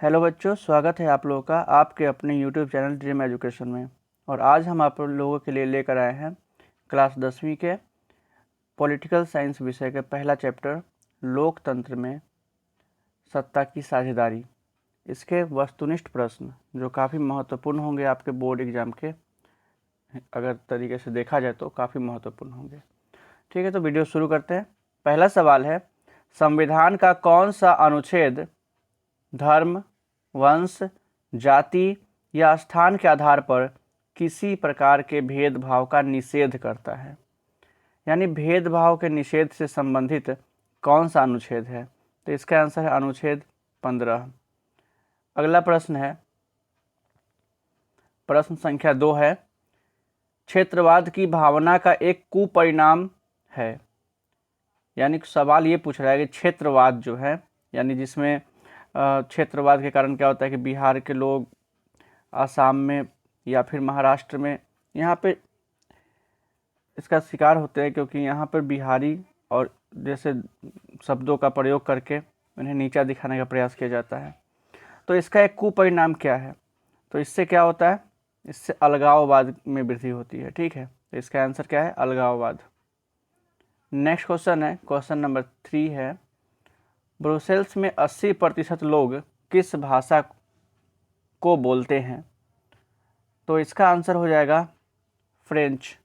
Hello बच्चों, स्वागत है आप लोगों का आपके अपने यूट्यूब चैनल ड्रीम एजुकेशन में। और आज हम आप लोगों के लिए लेकर आए हैं क्लास 10वीं के पॉलिटिकल साइंस विषय के पहला चैप्टर लोकतंत्र में सत्ता की साझेदारी। इसके वस्तुनिष्ठ प्रश्न जो काफ़ी महत्वपूर्ण होंगे आपके बोर्ड एग्जाम के, अगर तरीके से देखा जाए तो काफ़ी महत्वपूर्ण होंगे। ठीक है, तो वीडियो शुरू करते हैं। पहला सवाल है, संविधान का कौन सा अनुच्छेद धर्म, वंश, जाति या स्थान के आधार पर किसी प्रकार के भेदभाव का निषेध करता है? यानी भेदभाव के निषेध से संबंधित कौन सा अनुच्छेद है? तो इसका आंसर है अनुच्छेद 15। अगला प्रश्न है, प्रश्न संख्या 2 है, क्षेत्रवाद की भावना का एक कुपरिणाम है। यानी सवाल ये पूछ रहा है कि क्षेत्रवाद जो है, यानी जिसमें क्षेत्रवाद के कारण क्या होता है कि बिहार के लोग आसाम में या फिर महाराष्ट्र में यहाँ पे इसका शिकार होते हैं, क्योंकि यहाँ पर बिहारी और जैसे शब्दों का प्रयोग करके उन्हें नीचा दिखाने का प्रयास किया जाता है। तो इसका एक कुपरिणाम क्या है? तो इससे क्या होता है? इससे अलगाववाद में वृद्धि होती है। ठीक है, तो इसका आंसर क्या है? अलगाववाद। नेक्स्ट क्वेश्चन है, क्वेश्चन नंबर 3 है, ब्रुसेल्स में 80% लोग किस भाषा को बोलते हैं? तो इसका आंसर हो जाएगा फ्रेंच।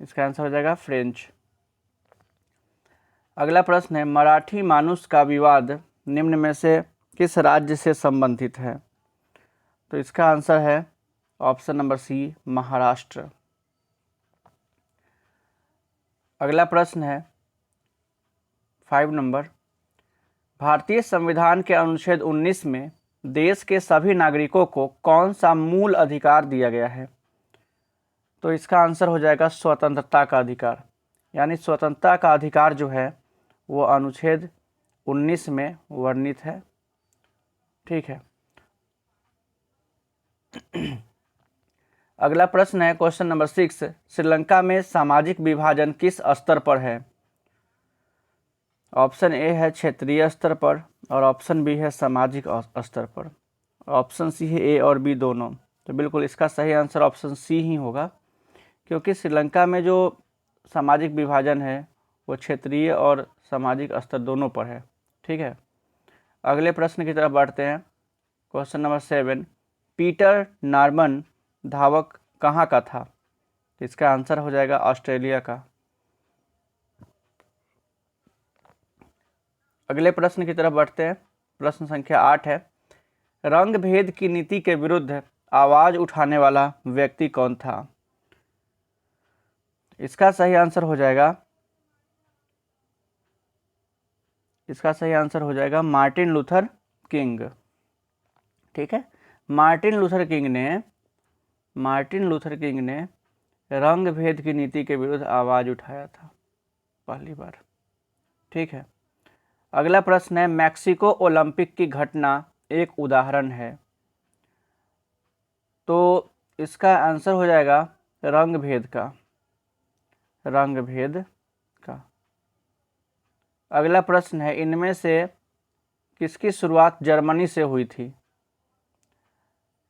इसका आंसर हो जाएगा फ्रेंच। अगला प्रश्न है, मराठी मानुष का विवाद निम्न में से किस राज्य से संबंधित है? तो इसका आंसर है ऑप्शन नंबर सी, महाराष्ट्र। अगला प्रश्न है 5 नंबर, भारतीय संविधान के अनुच्छेद 19 में देश के सभी नागरिकों को कौन सा मूल अधिकार दिया गया है? तो इसका आंसर हो जाएगा स्वतंत्रता का अधिकार। यानी स्वतंत्रता का अधिकार जो है वो अनुच्छेद 19 में वर्णित है। ठीक है। अगला प्रश्न है क्वेश्चन नंबर 6, श्रीलंका में सामाजिक विभाजन किस स्तर पर है? ऑप्शन ए है क्षेत्रीय स्तर पर और ऑप्शन बी है सामाजिक स्तर पर। ऑप्शन सी है ए और बी दोनों। तो बिल्कुल इसका सही आंसर ऑप्शन सी ही होगा, क्योंकि श्रीलंका में जो सामाजिक विभाजन है वो क्षेत्रीय और सामाजिक स्तर दोनों पर है। ठीक है। अगले प्रश्न की तरफ बढ़ते हैं। क्वेश्चन नंबर 7, पीटर नॉर्मन धावक कहाँ का था? इसका आंसर हो जाएगा ऑस्ट्रेलिया का। अगले प्रश्न की तरफ बढ़ते हैं। प्रश्न संख्या 8 है, रंग भेद की नीति के विरुद्ध आवाज उठाने वाला व्यक्ति कौन था? इसका सही आंसर हो जाएगा मार्टिन लूथर किंग। ठीक है, मार्टिन लूथर किंग ने रंग भेद की नीति के विरुद्ध आवाज उठाया था पहली बार। ठीक है। अगला प्रश्न है, मैक्सिको ओलंपिक की घटना एक उदाहरण है। तो इसका आंसर हो जाएगा रंग भेद का। अगला प्रश्न है, इनमें से किसकी शुरुआत जर्मनी से हुई थी?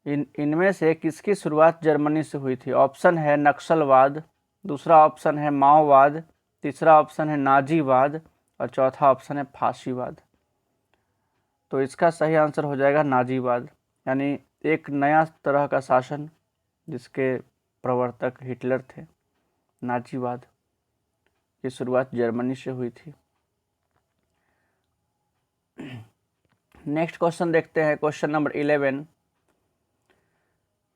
इनमें से किसकी शुरुआत जर्मनी से हुई थी? ऑप्शन है नक्सलवाद, दूसरा ऑप्शन है माओवाद, तीसरा ऑप्शन है नाजीवाद और चौथा ऑप्शन है फांसीवाद। तो इसका सही आंसर हो जाएगा नाजीवाद। यानी एक नया तरह का शासन जिसके प्रवर्तक हिटलर थे। नाजीवाद की शुरुआत जर्मनी से हुई थी। नेक्स्ट क्वेश्चन देखते हैं, क्वेश्चन नंबर 11,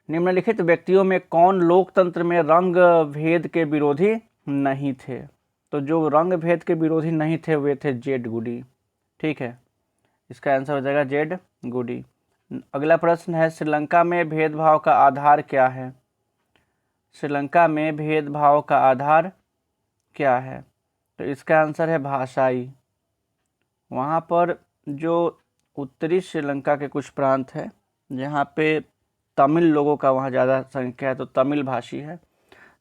निम्नलिखित व्यक्तियों में कौन लोकतंत्र में रंग भेद के विरोधी नहीं थे? तो जो रंग भेद के विरोधी नहीं थे वे थे जेड गुडी। ठीक है, इसका आंसर हो जाएगा जेड गुडी। अगला प्रश्न है, श्रीलंका में भेदभाव का आधार क्या है? श्रीलंका में भेदभाव का आधार क्या है? तो इसका आंसर है भाषाई। वहाँ पर जो उत्तरी श्रीलंका के कुछ प्रांत है जहाँ पे तमिल लोगों का वहाँ ज़्यादा संख्या है, तो तमिल भाषी है।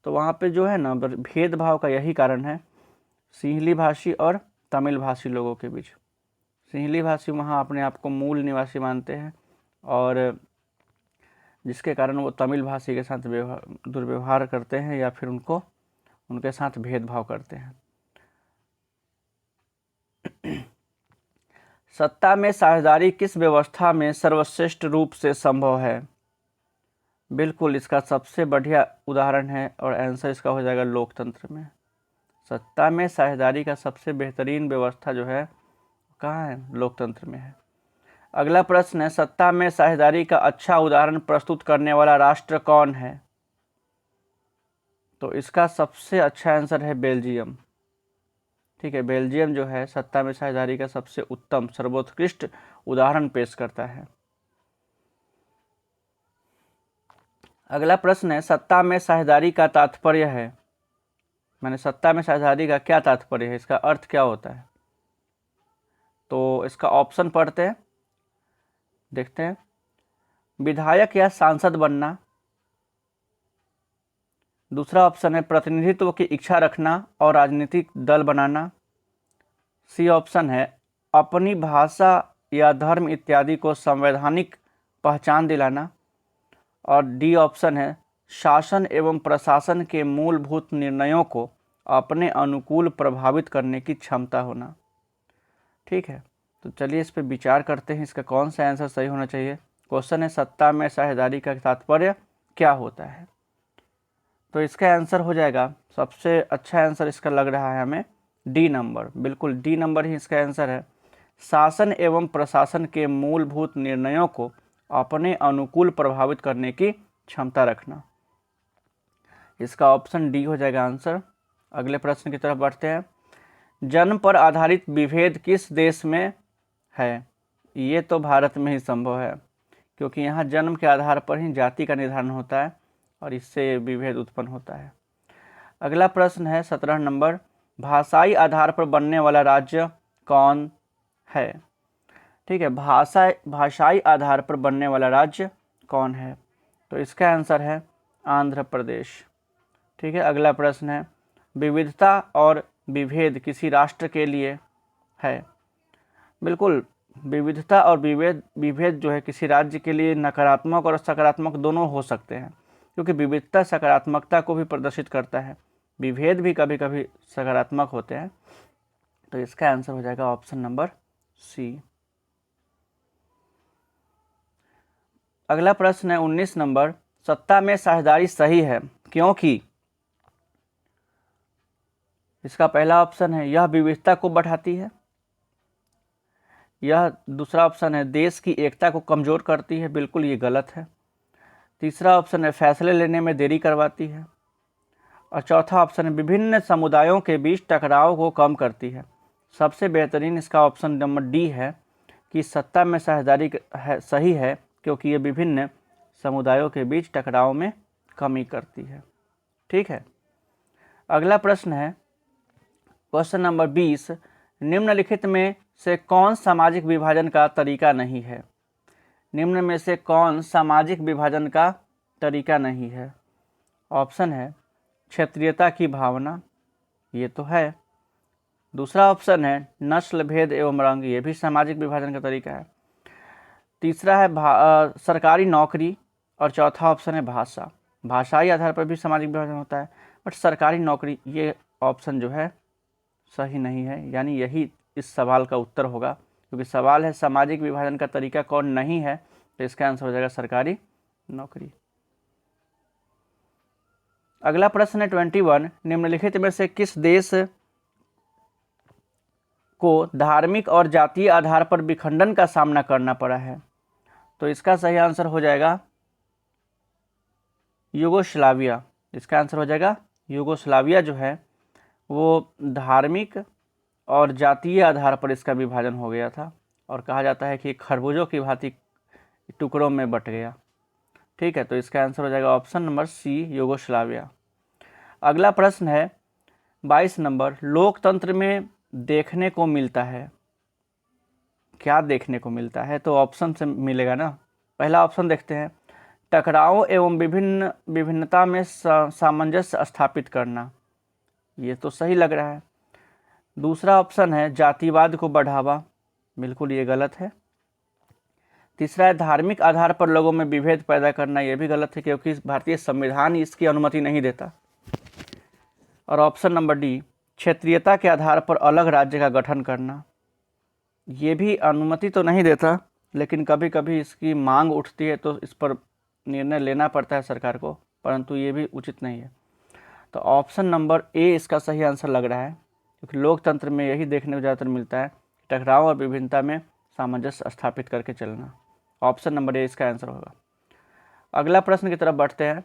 तो वहाँ पे जो है ना भेदभाव का यही कारण है, सिंहली भाषी और तमिल भाषी लोगों के बीच। सिंहली भाषी वहाँ अपने आप को मूल निवासी मानते हैं और जिसके कारण वो तमिल भाषी के साथ दुर्व्यवहार करते हैं या फिर उनके साथ भेदभाव करते हैं। सत्ता में साझेदारी किस व्यवस्था में सर्वश्रेष्ठ रूप से संभव है? बिल्कुल इसका सबसे बढ़िया उदाहरण है और आंसर इसका हो जाएगा लोकतंत्र में। सत्ता में साझेदारी का सबसे बेहतरीन व्यवस्था जो है कहाँ है? लोकतंत्र में है। अगला प्रश्न है, सत्ता में साझेदारी का अच्छा उदाहरण प्रस्तुत करने वाला राष्ट्र कौन है? तो इसका सबसे अच्छा आंसर है बेल्जियम। ठीक है, बेल्जियम जो है सत्ता में साझेदारी का सबसे उत्तम सर्वोत्कृष्ट उदाहरण पेश करता है। अगला प्रश्न है, सत्ता में साझेदारी का तात्पर्य है, माने सत्ता में साझेदारी का क्या तात्पर्य है, इसका अर्थ क्या होता है? तो इसका ऑप्शन पढ़ते हैं, देखते हैं। विधायक या सांसद बनना, दूसरा ऑप्शन है प्रतिनिधित्व की इच्छा रखना और राजनीतिक दल बनाना, सी ऑप्शन है अपनी भाषा या धर्म इत्यादि को संवैधानिक पहचान दिलाना, और डी ऑप्शन है शासन एवं प्रशासन के मूलभूत निर्णयों को अपने अनुकूल प्रभावित करने की क्षमता होना। ठीक है, तो चलिए इस पर विचार करते हैं, इसका कौन सा आंसर सही होना चाहिए। क्वेश्चन है सत्ता में साझेदारी का तात्पर्य क्या होता है? तो इसका आंसर हो जाएगा, सबसे अच्छा आंसर इसका लग रहा है हमें डी नंबर। बिल्कुल डी नंबर ही इसका आंसर है, शासन एवं प्रशासन के मूलभूत निर्णयों को अपने अनुकूल प्रभावित करने की क्षमता रखना। इसका ऑप्शन डी हो जाएगा आंसर। अगले प्रश्न की तरफ बढ़ते हैं। जन्म पर आधारित विभेद किस देश में है? ये तो भारत में ही संभव है, क्योंकि यहाँ जन्म के आधार पर ही जाति का निर्धारण होता है और इससे विभेद उत्पन्न होता है। अगला प्रश्न है 17 नंबर, भाषाई आधार पर बनने वाला राज्य कौन है? ठीक है, भाषाई आधार पर बनने वाला राज्य कौन है? तो इसका आंसर है आंध्र प्रदेश। ठीक है, अगला प्रश्न है, विविधता और विभेद किसी राष्ट्र के लिए है? बिल्कुल, विविधता और विभेद जो है किसी राज्य के लिए नकारात्मक और सकारात्मक दोनों हो सकते हैं, क्योंकि विविधता सकारात्मकता को भी प्रदर्शित करता है, विभेद भी कभी कभी सकारात्मक होते हैं। तो इसका आंसर हो जाएगा ऑप्शन नंबर सी। अगला प्रश्न है 19 नंबर, सत्ता में साझेदारी सही है क्योंकि? इसका पहला ऑप्शन है यह विविधता को बढ़ाती है, यह दूसरा ऑप्शन है देश की एकता को कमजोर करती है, बिल्कुल ये गलत है। तीसरा ऑप्शन है फैसले लेने में देरी करवाती है, और चौथा ऑप्शन है विभिन्न समुदायों के बीच टकराव को कम करती है। सबसे बेहतरीन इसका ऑप्शन नंबर डी है कि सत्ता में साझेदारी सही है क्योंकि ये विभिन्न समुदायों के बीच टकराव में कमी करती है। ठीक है, अगला प्रश्न है क्वेश्चन नंबर 20, निम्नलिखित में से कौन सामाजिक विभाजन का तरीका नहीं है? निम्न में से कौन सामाजिक विभाजन का तरीका नहीं है? ऑप्शन है क्षेत्रीयता की भावना, ये तो है। दूसरा ऑप्शन है नस्ल भेद एवं रंग, ये भी सामाजिक विभाजन का तरीका है। तीसरा है सरकारी नौकरी, और चौथा ऑप्शन है भाषा। भाषाई आधार पर भी सामाजिक विभाजन होता है, बट सरकारी नौकरी ये ऑप्शन जो है सही नहीं है, यानी यही इस सवाल का उत्तर होगा, क्योंकि सवाल है सामाजिक विभाजन का तरीका कौन नहीं है, तो इसका आंसर हो जाएगा सरकारी नौकरी। अगला प्रश्न है 21, निम्नलिखित में से किस देश को धार्मिक और जातीय आधार पर विखंडन का सामना करना पड़ा है? तो इसका सही आंसर हो जाएगा यूगोस्लाविया। इसका आंसर हो जाएगा यूगोस्लाविया जो है वो धार्मिक और जातीय आधार पर इसका विभाजन हो गया था, और कहा जाता है कि खरबूजों की भांति टुकड़ों में बट गया। ठीक है, तो इसका आंसर हो जाएगा ऑप्शन नंबर सी, यूगोस्लाविया। अगला प्रश्न है 22 नंबर, लोकतंत्र में देखने को मिलता है, क्या देखने को मिलता है? तो ऑप्शन से मिलेगा ना। पहला ऑप्शन देखते हैं, टकराव एवं विभिन्नता में सामंजस्य स्थापित करना, ये तो सही लग रहा है। दूसरा ऑप्शन है जातिवाद को बढ़ावा, बिल्कुल ये गलत है। तीसरा है धार्मिक आधार पर लोगों में विभेद पैदा करना, यह भी गलत है क्योंकि भारतीय संविधान इसकी अनुमति नहीं देता। और ऑप्शन नंबर डी, क्षेत्रीयता के आधार पर अलग राज्य का गठन करना, ये भी अनुमति तो नहीं देता, लेकिन कभी कभी इसकी मांग उठती है तो इस पर निर्णय लेना पड़ता है सरकार को, परंतु ये भी उचित नहीं है। तो ऑप्शन नंबर ए इसका सही आंसर लग रहा है, क्योंकि लोकतंत्र में यही देखने को ज़्यादातर मिलता है, टकराव और विभिन्नता में सामंजस्य स्थापित करके चलना। ऑप्शन नंबर ए इसका आंसर होगा। अगला प्रश्न की तरफ बढ़ते हैं।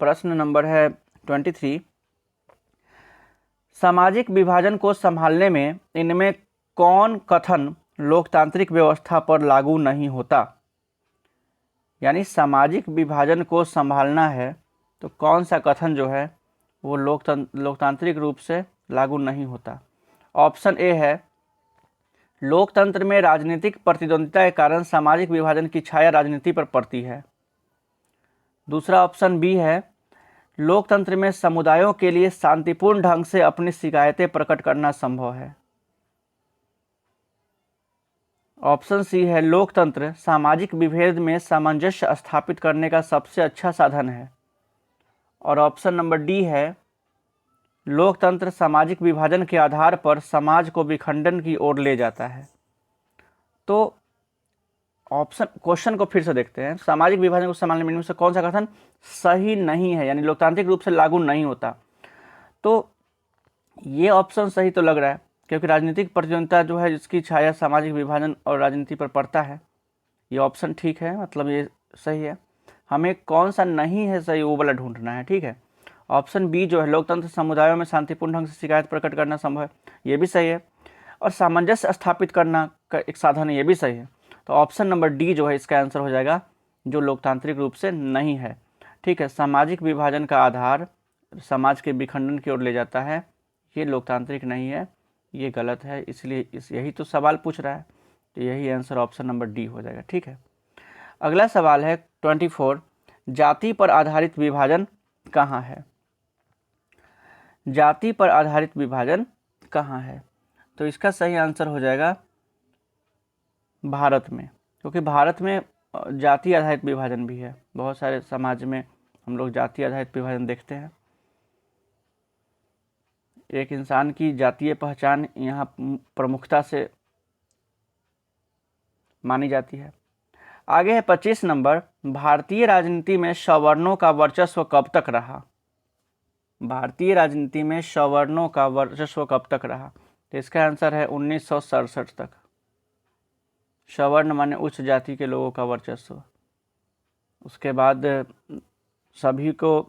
प्रश्न नंबर है 23। सामाजिक विभाजन को संभालने में इनमें कौन कथन लोकतांत्रिक व्यवस्था पर लागू नहीं होता? यानी सामाजिक विभाजन को संभालना है तो कौन सा कथन जो है वो लोकतांत्रिक रूप से लागू नहीं होता? ऑप्शन ए है, लोकतंत्र में राजनीतिक प्रतिद्वंदिता के कारण सामाजिक विभाजन की छाया राजनीति पर पड़ती है। दूसरा ऑप्शन बी है, लोकतंत्र में समुदायों के लिए शांतिपूर्ण ढंग से अपनी शिकायतें प्रकट करना संभव है। ऑप्शन सी है, लोकतंत्र सामाजिक विभेद में सामंजस्य स्थापित करने का सबसे अच्छा साधन है। और ऑप्शन नंबर डी है, लोकतंत्र सामाजिक विभाजन के आधार पर समाज को विखंडन की ओर ले जाता है। तो क्वेश्चन को फिर से देखते हैं। सामाजिक विभाजन को संभालने में इनमें से कौन सा कथन सही नहीं है, यानी लोकतांत्रिक रूप से लागू नहीं होता? तो ये ऑप्शन सही तो लग रहा है, क्योंकि राजनीतिक प्रतिद्वंदिता जो है जिसकी छाया सामाजिक विभाजन और राजनीति पर पड़ता है, ये ऑप्शन ठीक है, मतलब ये सही है। हमें कौन सा नहीं है सही वो वाला ढूंढना है, ठीक है। ऑप्शन बी जो है, लोकतंत्र समुदायों में शांतिपूर्ण ढंग से शिकायत प्रकट करना संभव है, ये भी सही है। और सामंजस्य स्थापित करना का एक साधन है, ये भी सही है। तो ऑप्शन नंबर डी जो है इसका आंसर हो जाएगा, जो लोकतांत्रिक रूप से नहीं है, ठीक है। सामाजिक विभाजन का आधार समाज के विखंडन की ओर ले जाता है, ये लोकतांत्रिक नहीं है, ये गलत है, इसलिए यही तो सवाल पूछ रहा है, तो यही आंसर ऑप्शन नंबर डी हो जाएगा, ठीक है। अगला सवाल है 24, जाति पर आधारित विभाजन कहाँ है? जाति पर आधारित विभाजन कहाँ है? तो इसका सही आंसर हो जाएगा भारत में, क्योंकि भारत में जाति आधारित विभाजन भी है। बहुत सारे समाज में हम लोग जाति आधारित विभाजन देखते हैं। एक इंसान की जातीय पहचान यहाँ प्रमुखता से मानी जाती है। आगे है 25 नंबर, भारतीय राजनीति में सवर्णों का वर्चस्व कब तक रहा? भारतीय राजनीति में सवर्णों का वर्चस्व कब तक रहा? तो इसका आंसर है 1967 तक। सवर्ण माने उच्च जाति के लोगों का वर्चस्व। उसके बाद सभी को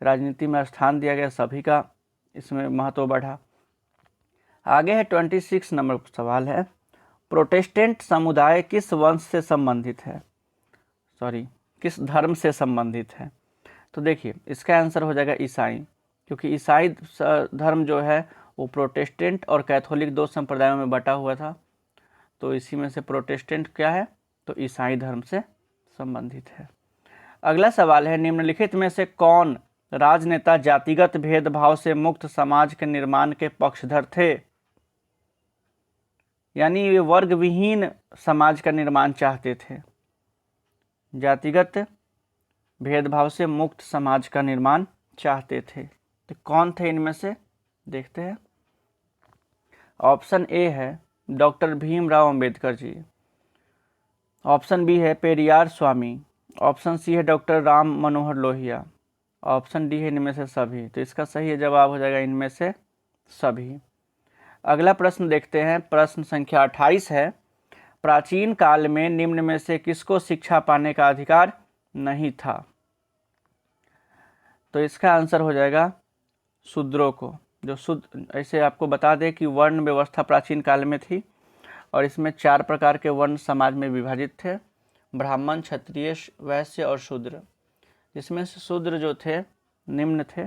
राजनीति में स्थान दिया गया, सभी का इसमें महत्व बढ़ा। आगे है 26 नंबर सवाल है, प्रोटेस्टेंट समुदाय किस वंश से संबंधित है? किस धर्म से संबंधित है? तो देखिए इसका आंसर हो जाएगा ईसाई, क्योंकि ईसाई धर्म जो है वो प्रोटेस्टेंट और कैथोलिक दो संप्रदायों में बटा हुआ था। तो इसी में से प्रोटेस्टेंट क्या है? तो ईसाई धर्म से संबंधित है। अगला सवाल है, निम्नलिखित में से कौन राजनेता जातिगत भेदभाव से मुक्त समाज के निर्माण के पक्षधर थे? यानी वे वर्ग विहीन समाज का निर्माण चाहते थे, जातिगत भेदभाव से मुक्त समाज का निर्माण चाहते थे। तो कौन थे इनमें से? देखते हैं। ऑप्शन ए है doctor Bhimrao Ambedkar ji. Option B है पेरियार स्वामी। ऑप्शन सी है doctor Ram Manohar Lohia. Option D है इनमें से सभी। तो इसका सही जवाब हो जाएगा इनमें से सभी। अगला प्रश्न देखते हैं, प्रश्न संख्या 28 है, प्राचीन काल में निम्न में से किसको शिक्षा पाने का अधिकार नहीं था? तो इसका आंसर हो जाएगा शूद्रों को। जो शूद्र, ऐसे आपको बता दें कि वर्ण व्यवस्था प्राचीन काल में थी और इसमें 4 प्रकार के वर्ण समाज में विभाजित थे, ब्राह्मण, क्षत्रिय, वैश्य और शूद्र। जिसमें से शूद्र जो थे निम्न थे,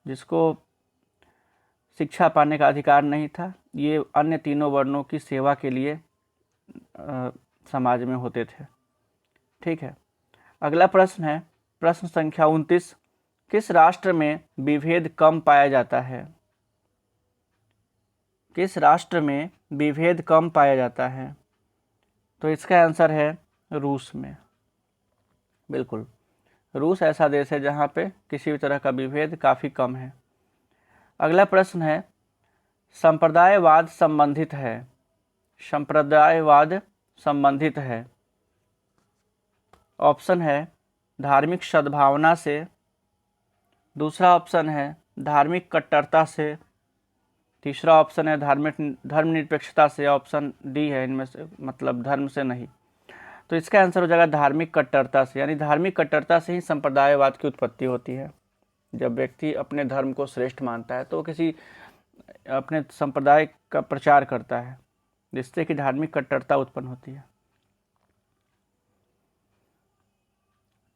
जिसको शिक्षा पाने का अधिकार नहीं था। ये अन्य तीनों वर्णों की सेवा के लिए समाज में होते थे, ठीक है। अगला प्रश्न है, प्रश्न संख्या 29, किस राष्ट्र में विभेद कम पाया जाता है? किस राष्ट्र में विभेद कम पाया जाता है? तो इसका आंसर है रूस में। बिल्कुल, रूस ऐसा देश है जहाँ पे किसी भी तरह का विभेद काफ़ी कम है। अगला प्रश्न है, संप्रदायवाद संबंधित है। संप्रदायवाद संबंधित है। ऑप्शन है धार्मिक सद्भावना से, दूसरा ऑप्शन है धार्मिक कट्टरता से, तीसरा ऑप्शन है धर्मनिरपेक्षता से, ऑप्शन डी है इनमें से, मतलब धर्म से नहीं। तो इसका आंसर हो जाएगा धार्मिक कट्टरता से, यानी धार्मिक कट्टरता से ही संप्रदायवाद की उत्पत्ति होती है। जब व्यक्ति अपने धर्म को श्रेष्ठ मानता है तो किसी अपने संप्रदाय का प्रचार करता है, जिससे कि धार्मिक कट्टरता उत्पन्न होती है।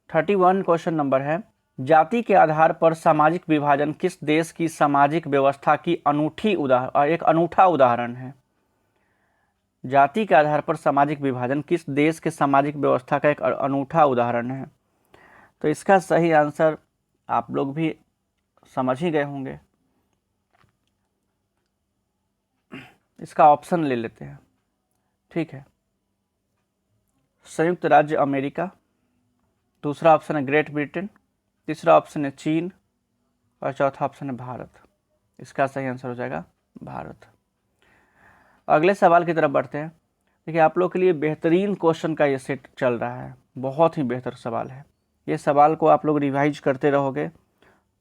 31 क्वेश्चन नंबर है, जाति के आधार पर सामाजिक विभाजन किस देश की सामाजिक व्यवस्था की एक अनूठा उदाहरण है? जाति के आधार पर सामाजिक विभाजन किस देश के सामाजिक व्यवस्था का एक अनूठा उदाहरण है? तो इसका सही आंसर आप लोग भी समझ ही गए होंगे। इसका ऑप्शन ले लेते हैं, ठीक है। संयुक्त राज्य अमेरिका, दूसरा ऑप्शन है ग्रेट ब्रिटेन, तीसरा ऑप्शन है चीन और चौथा ऑप्शन है भारत। इसका सही आंसर हो जाएगा भारत। अगले सवाल की तरफ बढ़ते हैं। देखिए, आप लोग के लिए बेहतरीन क्वेश्चन का ये सेट चल रहा है, बहुत ही बेहतर सवाल है। ये सवाल को आप लोग रिवाइज करते रहोगे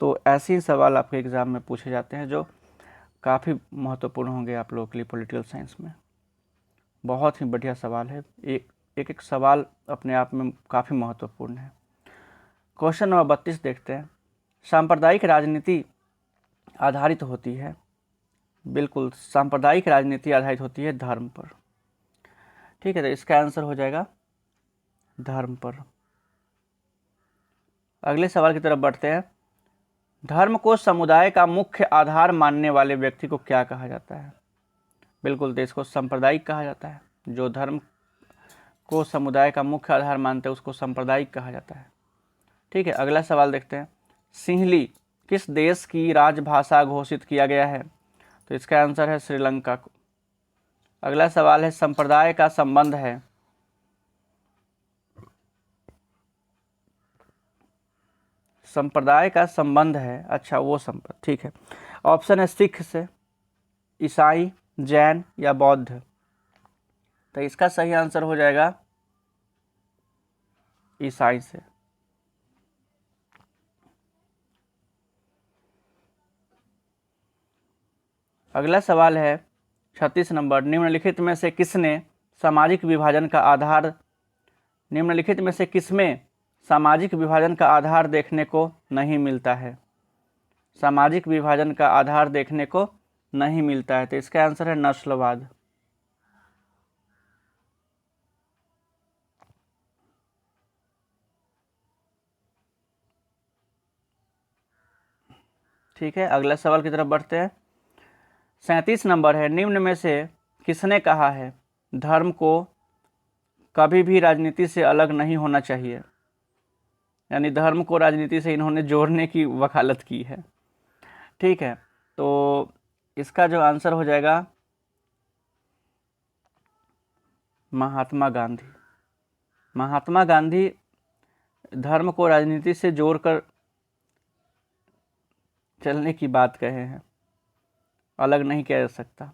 तो ऐसे ही सवाल आपके एग्ज़ाम में पूछे जाते हैं जो काफ़ी महत्वपूर्ण होंगे आप लोगों के लिए पॉलिटिकल साइंस में। बहुत ही बढ़िया सवाल है, एक सवाल अपने आप में काफ़ी महत्वपूर्ण है। क्वेश्चन नंबर 32 देखते हैं। सांप्रदायिक राजनीति आधारित होती है, बिल्कुल सांप्रदायिक राजनीति आधारित होती है धर्म पर, ठीक है। तो इसका आंसर हो जाएगा धर्म पर। अगले सवाल की तरफ बढ़ते हैं। धर्म को समुदाय का मुख्य आधार मानने वाले व्यक्ति को क्या कहा जाता है? बिल्कुल, तो इसको सांप्रदायिक कहा जाता है। जो धर्म को समुदाय का मुख्य आधार मानते हैं उसको सांप्रदायिक कहा जाता है, ठीक है। अगला सवाल देखते हैं। सिंहली किस देश की राजभाषा घोषित किया गया है? तो इसका आंसर है श्रीलंका को। अगला सवाल है, संप्रदाय का संबंध है। संप्रदाय का संबंध है, अच्छा वो संबंध, ठीक है। ऑप्शन है सिख से, ईसाई, जैन या बौद्ध। तो इसका सही आंसर हो जाएगा ईसाई से। अगला सवाल है 36 नंबर। निम्नलिखित में से किसमें सामाजिक विभाजन का आधार देखने को नहीं मिलता है? सामाजिक विभाजन का आधार देखने को नहीं मिलता है। तो इसका आंसर है नस्लवाद। ठीक है, अगला सवाल की तरफ बढ़ते हैं। 37 नंबर है। निम्न में से किसने कहा है धर्म को कभी भी राजनीति से अलग नहीं होना चाहिए? यानी धर्म को राजनीति से इन्होंने जोड़ने की वकालत की है, ठीक है। तो इसका जो आंसर हो जाएगा महात्मा गांधी। महात्मा गांधी धर्म को राजनीति से जोड़कर चलने की बात कहे हैं, अलग नहीं किया जा सकता।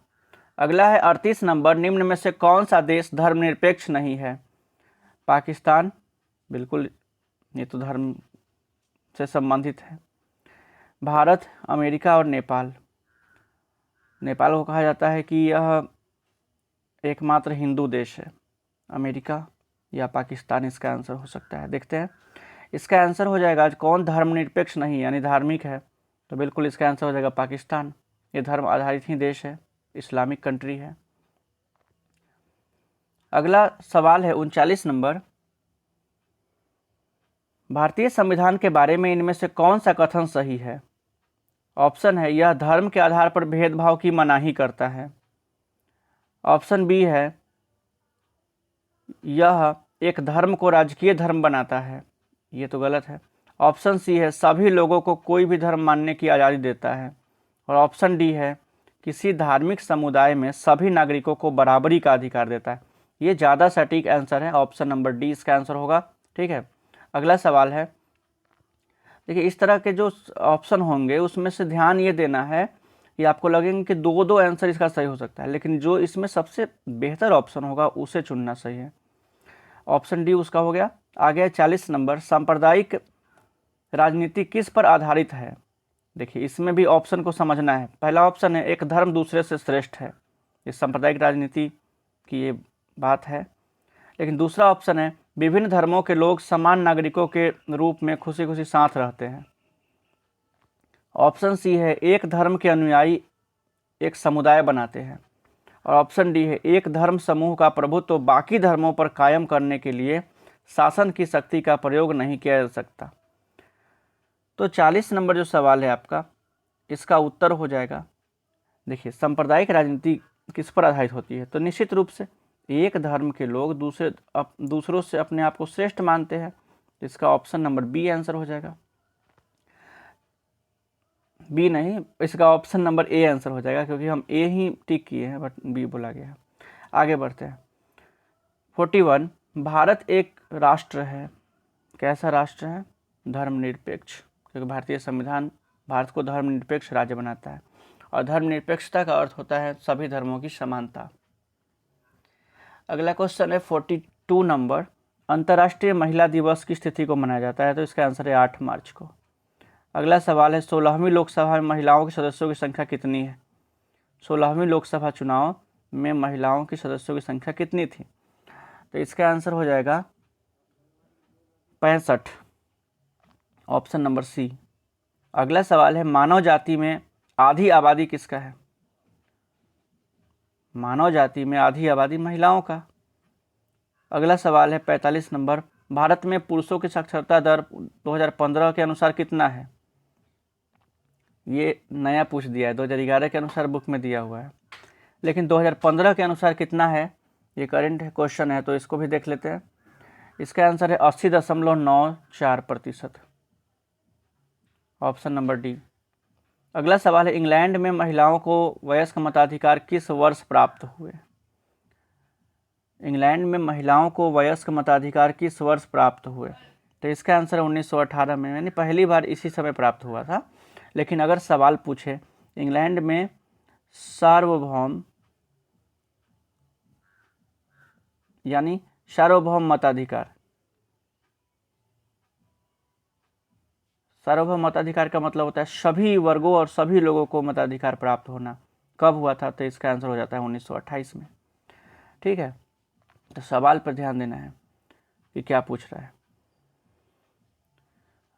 अगला है 38 नंबर। निम्न में से कौन सा देश धर्मनिरपेक्ष नहीं है? पाकिस्तान, बिल्कुल ये तो धर्म से संबंधित है। भारत, अमेरिका और नेपाल। नेपाल को कहा जाता है कि यह एकमात्र हिंदू देश है। अमेरिका या पाकिस्तान इसका आंसर हो सकता है। देखते हैं, इसका आंसर हो जाएगा कौन धर्मनिरपेक्ष नहीं यानी धार्मिक है? तो बिल्कुल इसका आंसर हो जाएगा पाकिस्तान। ये धर्म आधारित ही देश है, इस्लामिक कंट्री है। अगला सवाल है 39 नंबर। भारतीय संविधान के बारे में इनमें से कौन सा कथन सही है? ऑप्शन है यह धर्म के आधार पर भेदभाव की मनाही करता है। ऑप्शन बी है यह एक धर्म को राजकीय धर्म बनाता है, ये तो गलत है। ऑप्शन सी है सभी लोगों को कोई भी धर्म मानने की आज़ादी देता है। और ऑप्शन डी है किसी धार्मिक समुदाय में सभी नागरिकों को बराबरी का अधिकार देता है। ये ज़्यादा सटीक आंसर है, ऑप्शन नंबर डी इसका आंसर होगा। ठीक है, अगला सवाल है, देखिए इस तरह के जो ऑप्शन होंगे उसमें से ध्यान ये देना है कि आपको लगेंगे कि दो दो आंसर इसका सही हो सकता है, लेकिन जो इसमें सबसे बेहतर ऑप्शन होगा उसे चुनना सही है। ऑप्शन डी उसका हो गया। आगे 40 नंबर, सांप्रदायिक राजनीति किस पर आधारित है। देखिए इसमें भी ऑप्शन को समझना है। पहला ऑप्शन है एक धर्म दूसरे से श्रेष्ठ है, ये सांप्रदायिक राजनीति की ये बात है। लेकिन दूसरा ऑप्शन है विभिन्न धर्मों के लोग समान नागरिकों के रूप में खुशी खुशी साथ रहते हैं। ऑप्शन सी है एक धर्म के अनुयायी एक समुदाय बनाते हैं। और ऑप्शन डी है एक धर्म समूह का प्रभुत्व तो बाकी धर्मों पर कायम करने के लिए शासन की शक्ति का प्रयोग नहीं किया जा सकता। तो 40 नंबर जो सवाल है आपका, इसका उत्तर हो जाएगा, देखिए सांप्रदायिक राजनीति किस पर आधारित होती है, तो निश्चित रूप से एक धर्म के लोग दूसरों से अपने आप को श्रेष्ठ मानते हैं। तो इसका ऑप्शन नंबर बी आंसर हो जाएगा। बी नहीं, इसका ऑप्शन नंबर ए आंसर हो जाएगा, क्योंकि हम ए ही टिक किए हैं बट बी बोला गया है। आगे बढ़ते हैं। 41, भारत एक राष्ट्र है, कैसा राष्ट्र है, धर्मनिरपेक्ष, क्योंकि भारतीय संविधान भारत को धर्मनिरपेक्ष राज्य बनाता है और धर्मनिरपेक्षता का अर्थ होता है सभी धर्मों की समानता। अगला क्वेश्चन है 42 नंबर, अंतर्राष्ट्रीय महिला दिवस की तिथि को मनाया जाता है, तो इसका आंसर है 8 मार्च को। अगला सवाल है 16वीं लोकसभा में महिलाओं के सदस्यों की संख्या कितनी है। 16वीं लोकसभा चुनाव में महिलाओं की सदस्यों की संख्या कितनी थी, तो इसका आंसर हो जाएगा 65, ऑप्शन नंबर सी। अगला सवाल है मानव जाति में आधी आबादी किसका है। मानव जाति में आधी आबादी महिलाओं का। अगला सवाल है 45 नंबर, भारत में पुरुषों की साक्षरता दर 2015 के अनुसार कितना है। ये नया पूछ दिया है, 2011 के अनुसार बुक में दिया हुआ है, लेकिन 2015 के अनुसार कितना है ये करंट क्वेश्चन है, तो इसको भी देख लेते हैं। इसका आंसर है 80.94%, ऑप्शन नंबर डी। अगला सवाल है इंग्लैंड में महिलाओं को वयस्क मताधिकार किस वर्ष प्राप्त हुए। इंग्लैंड में महिलाओं को वयस्क मताधिकार किस वर्ष प्राप्त हुए, तो इसका आंसर 1918 में, यानी पहली बार इसी समय प्राप्त हुआ था। लेकिन अगर सवाल पूछे इंग्लैंड में सार्वभौम यानी सार्वभौम मताधिकार, सार्वभौम मताधिकार का मतलब होता है सभी वर्गों और सभी लोगों को मताधिकार प्राप्त होना, कब हुआ था, तो इसका आंसर हो जाता है 1928 में। ठीक है, तो सवाल पर ध्यान देना है कि क्या पूछ रहा है।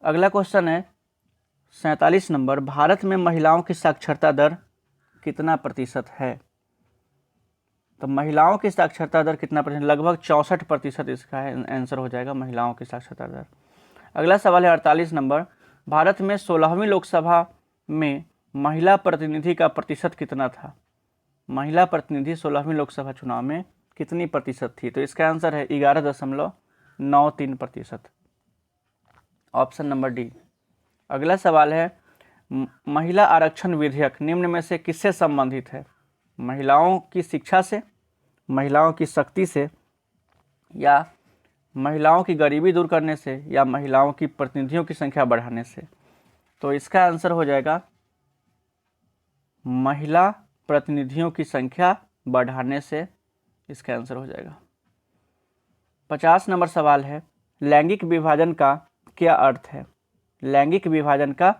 अगला क्वेश्चन है 47 नंबर, भारत में महिलाओं की साक्षरता दर कितना प्रतिशत है। तो महिलाओं की साक्षरता दर कितना प्रतिशत, लगभग 64% इसका आंसर हो जाएगा, महिलाओं की साक्षरता दर। अगला सवाल है 48 नंबर, भारत में 16वीं लोकसभा में महिला प्रतिनिधि का प्रतिशत कितना था। महिला प्रतिनिधि 16वीं लोकसभा चुनाव में कितनी प्रतिशत थी, तो इसका आंसर है 11.93%, ऑप्शन नंबर डी। अगला सवाल है महिला आरक्षण विधेयक निम्न में से किससे संबंधित है। महिलाओं की शिक्षा से, महिलाओं की शक्ति से, या महिलाओं की गरीबी दूर करने से, या महिलाओं की प्रतिनिधियों की संख्या बढ़ाने से। तो इसका आंसर हो जाएगा महिला प्रतिनिधियों की संख्या बढ़ाने से, इसका आंसर हो जाएगा। 50 नंबर सवाल है लैंगिक विभाजन का क्या अर्थ है। लैंगिक विभाजन का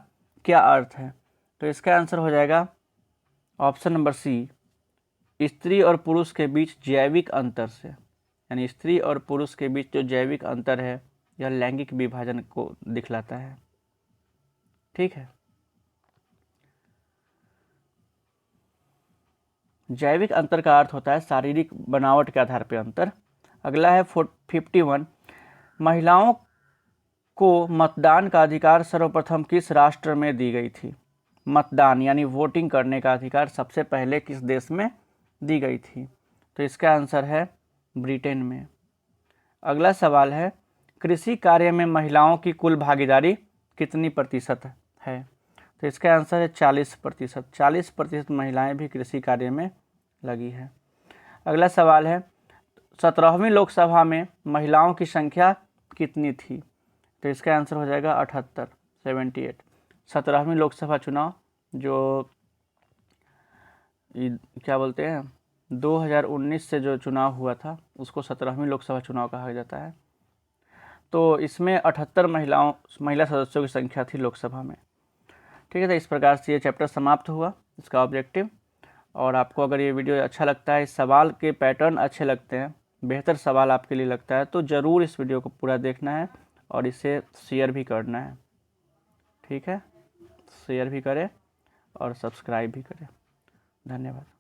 क्या अर्थ है, तो इसका आंसर हो जाएगा ऑप्शन नंबर सी, स्त्री और पुरुष के बीच जैविक अंतर से, यानी स्त्री और पुरुष के बीच जो जैविक अंतर है यह लैंगिक विभाजन को दिखलाता है। ठीक है, जैविक अंतर का अर्थ होता है शारीरिक बनावट के आधार पर अंतर। अगला है 51, महिलाओं को मतदान का अधिकार सर्वप्रथम किस राष्ट्र में दी गई थी। मतदान यानी वोटिंग करने का अधिकार सबसे पहले किस देश में दी गई थी, तो इसका आंसर है ब्रिटेन में। अगला सवाल है कृषि कार्य में महिलाओं की कुल भागीदारी कितनी प्रतिशत है। तो इसका आंसर है 40%। 40% महिलाएं भी कृषि कार्य में लगी हैं। अगला सवाल है 17वीं लोकसभा में महिलाओं की संख्या कितनी थी? तो इसका आंसर हो जाएगा 78, 78। 17वीं लोकसभा चुनाव जो क्या बोलते हैं 2019 से जो चुनाव हुआ था उसको 17वीं लोकसभा चुनाव कहा जाता है। तो इसमें 78 महिला सदस्यों की संख्या थी लोकसभा में। ठीक है, तो इस प्रकार से ये चैप्टर समाप्त हुआ, इसका ऑब्जेक्टिव। और आपको अगर ये वीडियो अच्छा लगता है, इस सवाल के पैटर्न अच्छे लगते हैं, बेहतर सवाल आपके लिए लगता है, तो ज़रूर इस वीडियो को पूरा देखना है और इसे शेयर भी करना है। ठीक है, शेयर भी करें और सब्सक्राइब भी करें। धन्यवाद।